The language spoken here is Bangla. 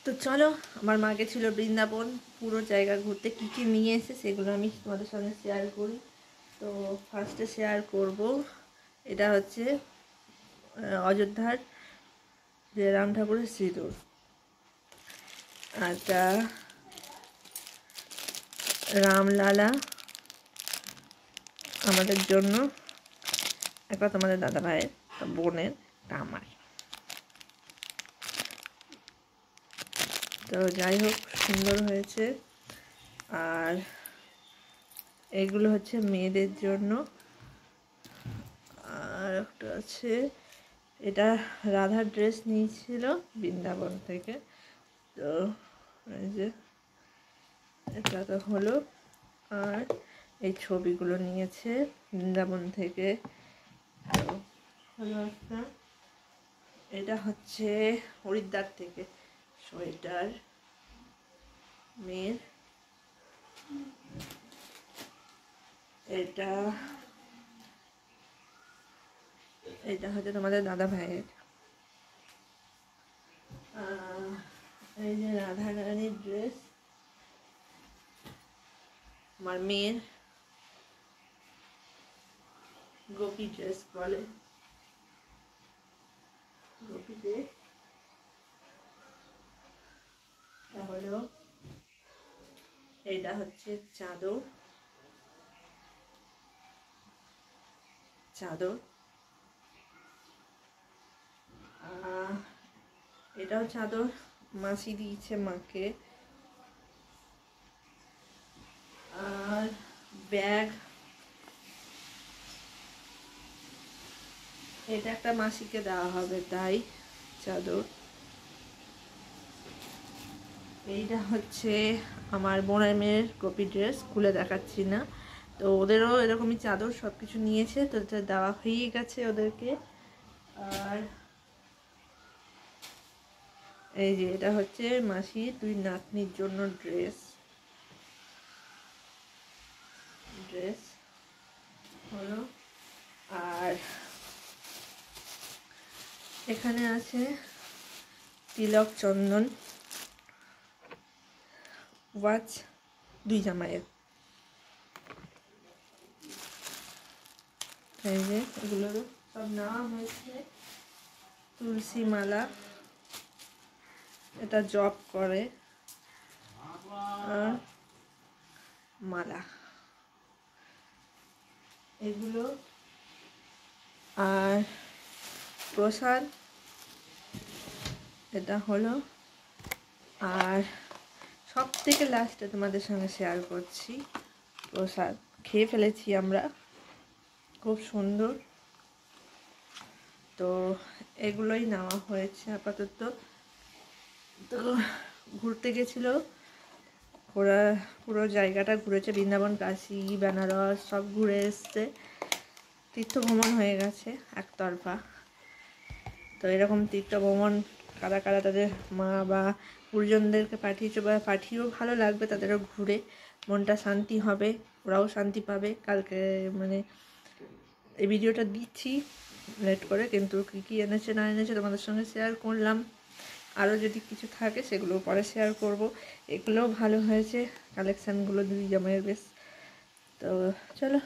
তো চলো, আমার মা গেছিল বৃন্দাবন, পুরো জায়গা ঘুরতে, কী কী নিয়ে এসে সেগুলো আমি তোমাদের সঙ্গে শেয়ার করি। তো ফার্স্টে শেয়ার করব, এটা হচ্ছে অযোধ্যার যে রাম ঠাকুরের সিঁদুর। এটা রামলালা আমাদের জন্য, একটা তোমাদের দাদা ভাইয়ের বোনের, আমার। তো যাই হোক, সুন্দর হয়েছে। আর এগুলো হচ্ছে মেয়েদের জন্য। আর একটা আছে, এটা রাধার ড্রেস নিয়েছিল বৃন্দাবন থেকে। তো এই যে এটা তো হলো। আর এই ছবিগুলো নিয়েছে বৃন্দাবন থেকে। তো হলো একটা, এটা হচ্ছে হরিদ্বার থেকে সোয়েটার মেয়ের। এটা এটা হচ্ছে তোমাদের দাদা ভাইয়ের। এই যে রাধা রানীর ড্রেস আমার মেয়ের, গোপী ড্রেস বলে, গোপী ড্রেস। হলো এটা হচ্ছে চাদর, চাদর। এটাও চাদর, মাসি দিয়েছে মাকে। আর ব্যাগ, এটা একটা মাসিকে দেওয়া হবে তাই চাদর। এইটা হচ্ছে আমার বোনের মেয়ের কপি ড্রেস, খুলে দেখাচ্ছি না। তো ওদেরও এরকমই চাদর সব কিছু নিয়েছে, তো এটা দেওয়া হয়ে গেছে ওদেরকে। আর এই যে এটা হচ্ছে মাসি দুই নাতনির জন্য ড্রেস, ড্রেস হলো। আর এখানে আছে তিলক, চন্দন, ওয়াচ দুই জামাইয়ের। এই যে এগুলোর সব নেওয়া হয়েছে। তুলসী মালা, এটা জব করে। আর মালা এগুলো। আর প্রসাদ এটা হলো। আর সব থেকে লাস্টে তোমাদের সঙ্গে শেয়ার করছি, প্রসাদ খেয়ে ফেলেছি আমরা, খুব সুন্দর। তো এগুলোই নেওয়া হয়েছে আপাতত। তো ঘুরতে গেছিল, ঘোরা পুরো জায়গাটা ঘুরেছে, বৃন্দাবন, কাশী, বেনারস সব ঘুরে এসছে। তীর্থ ভ্রমণ হয়ে গেছে একতরফা। তো এরকম তীর্থ ভ্রমণ কারা কারা তাদের মা বা গুরুজনদেরকে পাঠিয়েছে বা পাঠিয়েও ভালো লাগবে, তাদেরও ঘুরে মনটা শান্তি হবে, ওরাও শান্তি পাবে। কালকে মানে এই ভিডিওটা দিচ্ছি লেট করে, কিন্তু কী কী এনেছে না এনেছে তোমাদের সঙ্গে শেয়ার করলাম। আরও যদি কিছু থাকে সেগুলো পরে শেয়ার করব। এগুলোও ভালো হয়েছে কালেকশানগুলো দুই জামাইয়ের বেশ। তো চলো।